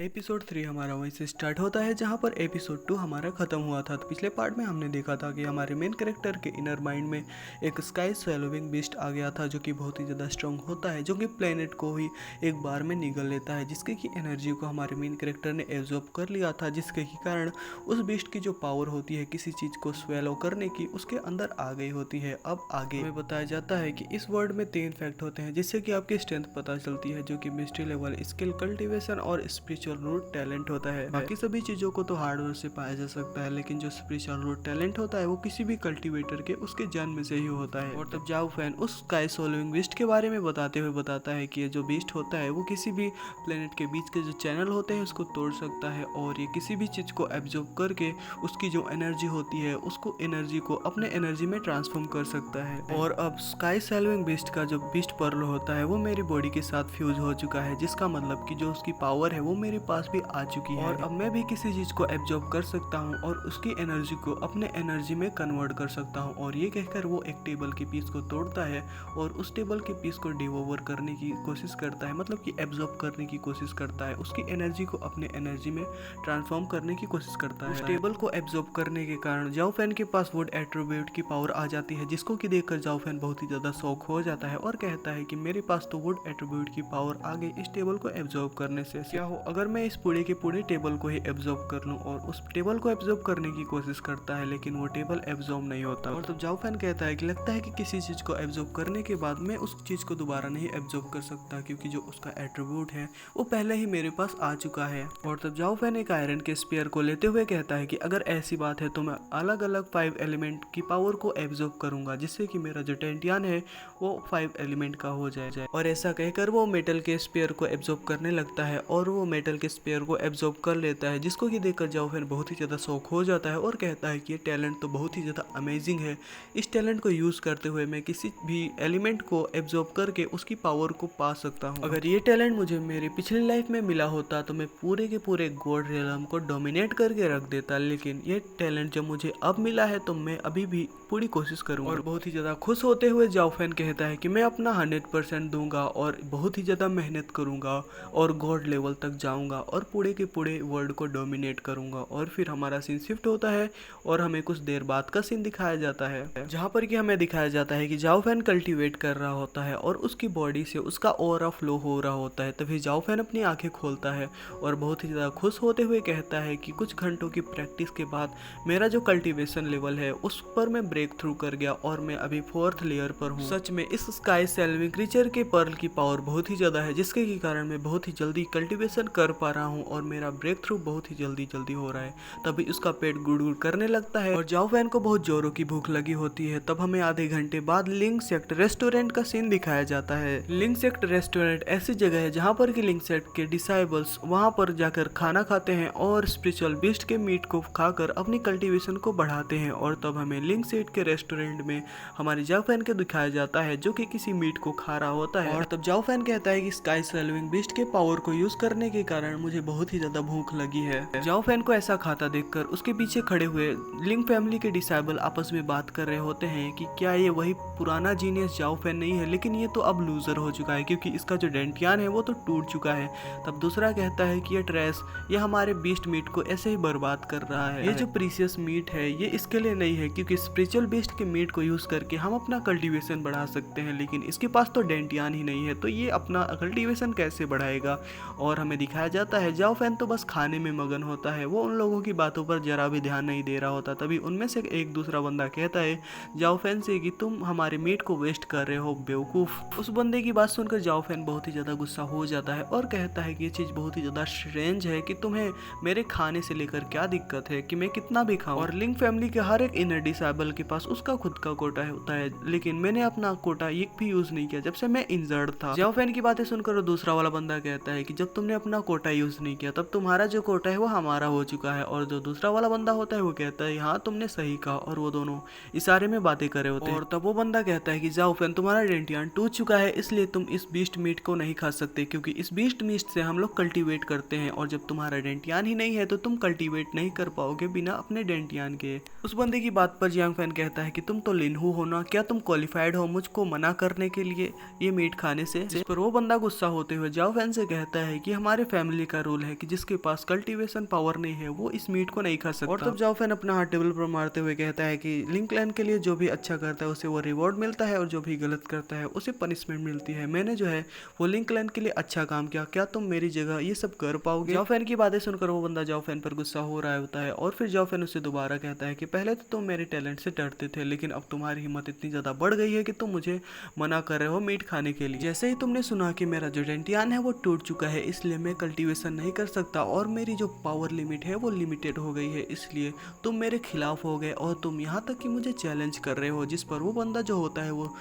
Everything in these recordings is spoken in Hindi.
एपिसोड 3 हमारा वहीं से स्टार्ट होता है जहां पर एपिसोड 2 हमारा खत्म हुआ था। तो पिछले पार्ट में हमने देखा था कि हमारे मेन कैरेक्टर के इनर माइंड में एक स्काई स्वैलोविंग बीस्ट आ गया था जो कि बहुत ही ज़्यादा स्ट्रांग होता है, जो कि प्लेनेट को ही एक बार में निगल लेता है, जिसके की एनर्जी को हमारे मेन कैरेक्टर ने एब्जॉर्ब कर लिया था, जिसके की कारण उस बीस्ट की जो पावर होती है किसी चीज़ को स्वेलो करने की उसके अंदर आ गई होती है। अब आगे हमें बताया जाता है कि इस वर्ड में 3 फैक्ट होते हैं जिससे कि आपकी स्ट्रेंथ पता चलती है, जो कि मिस्ट्री लेवल, स्किल, कल्टीवेशन और स्पिरिचुअल रूट टैलेंट होता है। बाकी सभी चीजों को तो हार्डवेयर से पाया जा सकता है, लेकिन जो स्पिरिचुअल रूट टैलेंट होता है वो किसी भी कल्टीवेटर के उसके जन्म से ही होता है। और तब जाओ फैन उस स्काई सोलोइंग बीस्ट के बारे में बताते हुए बताता है कि ये जो बीस्ट होता है वो किसी भी प्लेनेट के बीच के जो चैनल होते हैं उसको तोड़ सकता है, और ये किसी भी चीज को एब्जॉर्ब करके उसकी जो एनर्जी होती है उसको एनर्जी को अपने एनर्जी में ट्रांसफॉर्म कर सकता है। और अब स्काई सोलोइंग बीस्ट का जो बीस्ट पर्ल होता है वो मेरी बॉडी के साथ फ्यूज हो चुका है, जिसका मतलब कि जो उसकी पावर है वो मेरे पास भी आ चुकी है, और अब मैं भी किसी चीज को एब्जॉर्ब कर सकता हूँ और उसकी एनर्जी को अपने एनर्जी में कन्वर्ट कर सकता हूँ। और ये कहकर वो एक टेबल के पीस को तोड़ता है और उस टेबल के पीस को डिवोवर करने की कोशिश करता है, मतलब कि एब्जॉर्ब करने की कोशिश करता है, उसकी एनर्जी को अपने एनर्जी में ट्रांसफॉर्म करने की कोशिश करता है। उस टेबल को एब्जॉर्ब करने के कारण जाओ फैन के पास वुड एट्रीब्यूट की पावर आ जाती है, जिसको कि देखकर जाओ फैन बहुत ही ज्यादा शॉक हो जाता है और कहता है कि मेरे पास तो वुड एट्रीब्यूट की पावर आ गई इस टेबल को एब्जॉर्ब करने से। क्या हो अगर मैं इस पूरे के पूरे टेबल को ही एब्जॉर्ब कर लूं, और उस टेबल को एब्जॉर्ब करने की कोशिश करता है लेकिन वो टेबल एब्जॉर्ब नहीं होता। और तब जाओ फैन कहता है कि लगता है कि किसी चीज को एब्जॉर्ब करने के बाद मैं उस चीज को दोबारा नहीं एब्जॉर्ब कर सकता, क्योंकि जो उसका एट्रीब्यूट है वो पहले ही मेरे पास आ चुका है। और तब जाओ फैन एक आयरन के स्पेयर को लेते हुए कहता है कि अगर ऐसी बात है तो मैं अलग अलग 5 एलिमेंट की पावर को एब्जॉर्ब करूंगा, जिससे कि मेरा जो टेंटियान है वो 5 एलिमेंट का हो जाए। और ऐसा कहकर वो मेटल के स्पेयर को एब्जॉर्ब करने लगता है और वो मेटल के स्पेयर को एब्जॉर्ब कर लेता है, जिसको कि देखकर जाओ फैन बहुत ही ज़्यादा शौक हो जाता है और कहता है कि ये टैलेंट तो बहुत ही ज़्यादा अमेजिंग है। इस टैलेंट को यूज़ करते हुए मैं किसी भी एलिमेंट को एब्जॉर्ब करके उसकी पावर को पा सकता हूँ। अगर ये टैलेंट मुझे मेरी पिछली लाइफ में मिला होता तो मैं पूरे के पूरे गॉड रियलम को डोमिनेट करके रख देता, लेकिन ये टैलेंट जब मुझे अब मिला है तो मैं अभी भी पूरी कोशिश करूँगा। और बहुत ही ज़्यादा खुश होते हुए जाओ फैन कहता है कि मैं अपना 100% दूंगा और बहुत ही ज़्यादा मेहनत करूँगा और गॉड लेवल तक जाऊँगा और पूरे के पूरे वर्ल्ड को डोमिनेट करूँगा। और फिर हमारा सीन शिफ्ट होता है और हमें कुछ देर बाद का सीन दिखाया जाता है, जहाँ पर कि हमें दिखाया जाता है कि जाओ फैन कल्टीवेट कर रहा होता है और उसकी बॉडी से उसका ऑरा फ्लो हो रहा होता है। तभी जाओ फैन अपनी आंखें खोलता है और बहुत ही ज़्यादा खुश होते हुए कहता है कि कुछ घंटों की प्रैक्टिस के बाद मेरा जो कल्टीवेशन लेवल है उस पर मैं ब्रेक थ्रू कर गया और मैं अभी 4th लेयर पर हूँ। सच में इस स्काई सेल्विंग क्रीचर के पर्ल की पावर बहुत ही ज़्यादा है, जिसके के कारण मैं बहुत ही जल्दी कल्टीवेशन कर पा रहा हूँ और मेरा ब्रेक थ्रू बहुत ही जल्दी हो रहा है। तभी उसका पेट गुड़गुड़ करने लगता है और जाओ फैन को बहुत जोरों की भूख लगी होती है। तब हमें आधे घंटे बाद लिंक सेक्ट रेस्टोरेंट का सीन दिखाया जाता है। लिंक सेक्ट रेस्टोरेंट ऐसी जगह है जहाँ पर कि लिंक सेक्ट के डिसाइबल्स वहाँ पर जाकर खाना खाते हैं और स्पिरिचुअल बीस्ट के मीट को खाकर अपनी कल्टीवेशन को बढ़ाते हैं। और तब हमें लिंक सेक्ट के रेस्टोरेंट में हमारी जाओ फैन को दिखाया जाता है जो कि किसी मीट को खा रहा होता है। और तब जाओ फैन कहता है कि स्काई सेल्विंग बीस्ट के पावर को यूज करने के कारण मुझे बहुत ही ज्यादा भूख लगी है। जाओ फैन को ऐसा खाता देखकर उसके पीछे खड़े हुए लिंक फैमिली के डिसाइबल आपस में बात कर रहे होते हैं कि क्या ये वही पुराना जीनियस जाओ फैन नहीं है, लेकिन ये तो अब लूजर हो चुका है क्योंकि इसका जो डेंटियान है वो तो टूट चुका है। तब दूसरा कहता है कि ये ट्रेस ये हमारे बीस्ट मीट को ऐसे ही बर्बाद कर रहा है। ये जो प्रीशियस मीट है ये इसके लिए नहीं है, क्योंकि स्पिरिचुअल बीस्ट के मीट को यूज करके हम अपना कल्टीवेशन बढ़ा सकते हैं, लेकिन इसके पास तो डेंटियान ही नहीं है तो ये अपना कल्टीवेशन कैसे बढ़ाएगा। और हमें दिखाया जाता है जाओ फैन तो बस खाने में मगन होता है, वो उन लोगों की बातों पर जरा भी ध्यान नहीं दे रहा होता। तभी उनमें से एक दूसरा बंदा कहता है जाओ फैन से कि तुम हमारे मीट को वेस्ट कर रहे हो बेवकूफ। उस बंदे की बात सुनकर जाओ फैन बहुत ही ज्यादा गुस्सा हो जाता है और कहता है कि ये चीज बहुत ही ज्यादा स्ट्रेंज है कि तुम्हें मेरे खाने से लेकर क्या दिक्कत है कि मैं कितना भी खाऊं। और लिंक फैमिली के हर एक इनर डिसेबल के पास उसका खुद का कोटा होता है, लेकिन मैंने अपना कोटा एक भी यूज नहीं किया जब से मैं इंजर्ड था। जाओ फैन की बातें सुनकर दूसरा वाला बंदा कहता है कि जब तुमने अपना कोटा यूज नहीं किया तब तुम्हारा जो कोटा है वो हमारा हो चुका है। और जो दूसरा वाला बंदा होता है वो कहता है हाँ तुमने सही कहा, और वो दोनों इशारे में बातें कर रहे होते हैं। और तब वो बंदा कहता है कि जाओ फैन तुम्हारा डेंटियान टूट चुका है, इसलिए तुम इस बीस्ट मीट को नहीं खा सकते, क्योंकि इस बीस्ट मीट से हम लोग कल्टीवेट करते हैं और जब तुम्हारा डेंटियान ही नहीं है तो तुम कल्टीवेट नहीं कर पाओगे बिना अपने डेंटियान के। उस बंदे की बात पर जियांग फैन कहता है कि तुम तो लिनहू हो ना, क्या तुम क्वालिफाइड हो मुझको मना करने के लिए ये मीट खाने से। जिस पर वो बंदा गुस्सा होते हुए जाओ फैन से कहता है कि हमारे फैमिली फैमिली का रूल है कि जिसके पास कल्टीवेशन पावर नहीं है वो इस मीट को नहीं खा सकता। और तब जाओ फैन अपना हाथ टेबल पर मारते हुए कहता है कि लिंग क्लैन के लिए जो भी अच्छा करता है उसे वो रिवॉर्ड मिलता है और जो भी गलत करता है उसे पनिशमेंट मिलती है। मैंने जो है वो लिंग क्लैन के लिए अच्छा काम किया, क्या तुम मेरी जगह ये सब कर पाओगे? जाओ फैन की बातें सुनकर वो बंदा जाओ फैन पर गुस्सा हो रहा होता है और फिर जाओ फैन उसे दोबारा कहता है कि पहले तो तुम मेरे टैलेंट से डरते थे, लेकिन अब तुम्हारी हिम्मत इतनी ज़्यादा बढ़ गई है कि तुम मुझे मना कर रहे हो मीट खाने के लिए। जैसे ही तुमने सुना कि मेरा जो डेंटियान है वो टूट चुका है, इसलिए मैं कल्टीवेशन नहीं कर सकता और मेरी जो पावर लिमिट है वो लिमिटेड हो गई है, इसलिए तुम मेरे खिलाफ हो गए और तुम यहाँ तक कि मुझे चैलेंज कर रहे हो। जिस पर वो बंदा जो होता है वो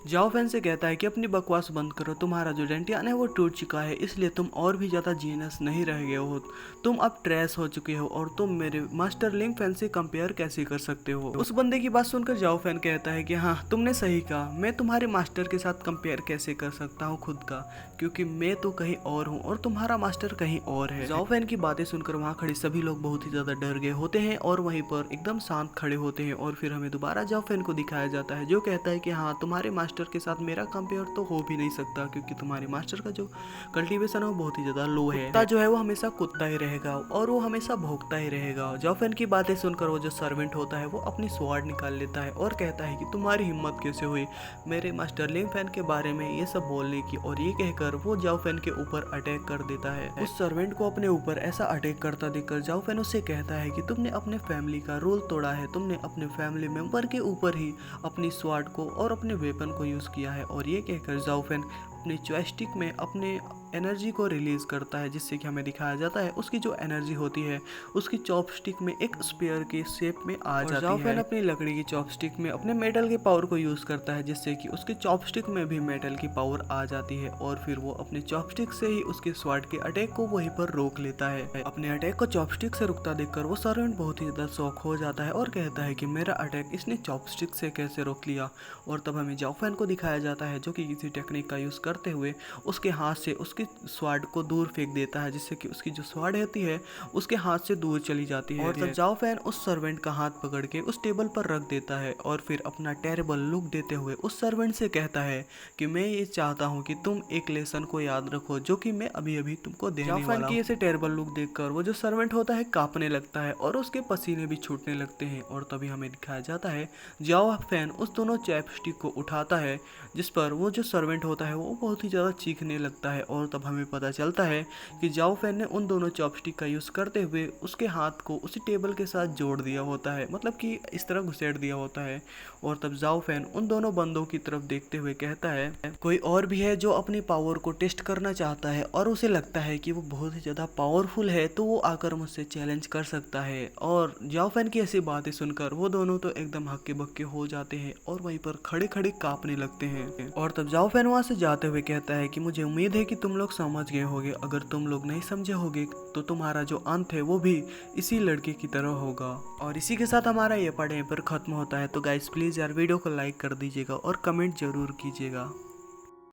जाओ फैन से कहता है कि अपनी बकवास बंद करो, तुम्हारा जो डेंटियान है वो टूट चुका है, इसलिए तुम और भी ज़्यादा जीनियस नहीं रह गए हो, तुम अब ट्रैश हो चुके हो और तुम मेरे मास्टर लिंग फैन से कंपेयर कैसे कर सकते हो? उस बंदे की बात सुनकर जाओ फैन कहता है कि हाँ तुमने सही कहा, मैं तुम्हारे मास्टर के साथ कंपेयर कैसे कर सकता हूँ खुद का, क्योंकि मैं तो कहीं और हूँ और तुम्हारा मास्टर कहीं और है। जाओ फैन की बातें सुनकर वहाँ खड़े सभी लोग बहुत ही ज़्यादा डर गए होते हैं और वहीं पर एकदम शांत खड़े होते हैं और फिर हमें दोबारा जाओ फैन को दिखाया जाता है जो कहता है कि हाँ तुम्हारे मास्टर के साथ मेरा कंपेयर तो हो भी नहीं सकता, क्योंकि तुम्हारे मास्टर का जो कल्टीवेशन है वो बहुत ही ज्यादा लो है। कुत्ता जो है वो हमेशा कुत्ता ही रहेगा और वो हमेशा भौंकता ही रहेगा। जाओ फैन की बातें सुनकर वो जो सर्वेंट होता है वो अपनी स्वॉर्ड निकाल लेता है और कहता है कि तुम्हारी हिम्मत कैसे हुई मेरे मास्टर लिंग फैन के बारे में ये सब बोलने की, और ये कहकर वो जाओ फैन के ऊपर अटैक कर देता है। उस सर्वेंट को अपने ऊपर ऐसा अटैक करता देखकर जाओ फैन उससे कहता है कि तुमने अपने फैमिली का रूल तोड़ा है, तुमने अपने फैमिली मेंबर के ऊपर ही अपनी स्वॉर्ड को और अपने वेपन को यूज किया है। और ये कहकर जाओ फैन अपनी जॉयस्टिक में अपने एनर्जी को रिलीज करता है, जिससे कि हमें दिखाया जाता है उसकी जो एनर्जी होती है उसकी चॉपस्टिक में एक स्पेयर के शेप में आ जाती है। जाओ फैन अपनी लकड़ी की चॉपस्टिक में अपने मेटल के पावर को यूज करता है, जिससे कि उसकी चॉपस्टिक में भी मेटल की पावर आ जाती है और फिर वो अपने चॉपस्टिक से ही उसके स्वॉर्ड के अटैक को वहीं पर रोक लेता है। अपने अटैक को चॉपस्टिक से रुकता देखकर वो सर्वेंट बहुत ही ज्यादा शॉक हो जाता है और कहता है कि मेरा अटैक इसने चॉपस्टिक से कैसे रोक लिया। और तब हमें जाओ फैन को दिखाया जाता है जो कि किसी टेक्निक का यूज करते हुए उसके हाथ से उसके स्वॉर्ड को दूर फेंक देता है, जिससे कि उसकी जो स्वॉर्ड होती है उसके हाथ से दूर चली जाती है। और तब जाओ फैन उस सर्वेंट का हाथ पकड़ के उस टेबल पर रख देता है और फिर अपना टेरेबल लुक देते हुए उस सर्वेंट से कहता है कि मैं ये चाहता हूँ कि तुम एक लेसन को याद रखो जो कि मैं अभी अभी तुमको देने वाला हूँ। जाओ फैन की ऐसे टेरेबल लुक देखकर वो जो सर्वेंट होता है कांपने लगता है और उसके पसीने भी छूटने लगते हैं। और तभी हमें दिखाया जाता है जाओ फैन उस दोनों चॉपस्टिक को उठाता है, जिस पर वो जो सर्वेंट होता है वो बहुत ही ज़्यादा चीखने लगता है। और तब हमें पता चलता है कि जाओ फैन ने उन दोनों चॉपस्टिक का यूज़ करते हुए उसके हाथ को उसी टेबल के साथ जोड़ दिया होता है, मतलब कि इस तरह घुसेड़ दिया होता है। और तब जाओ फैन उन दोनों बंदों की तरफ देखते हुए कहता है कोई और भी है जो अपनी पावर को टेस्ट करना चाहता है और उसे लगता है कि वो बहुत ही ज़्यादा पावरफुल है तो वो आकर मुझसे चैलेंज कर सकता है। और जाओ फैन की ऐसी बातें सुनकर वो दोनों तो एकदम हक्के बक्के हो जाते हैं और वहीं पर खड़े खड़े कांपने लगते हैं। और तब जाओ फैन वहाँ से जाते हुए कहता है कि मुझे उम्मीद है कि तुम लोग समझ गए होगे, अगर तुम लोग नहीं समझे होगे तो तुम्हारा जो अंत है वो भी इसी लड़के की तरह होगा। और इसी के साथ हमारा ये पार्ट यहीं पर खत्म होता है। तो गाइस प्लीज़ यार वीडियो को लाइक कर दीजिएगा और कमेंट जरूर कीजिएगा।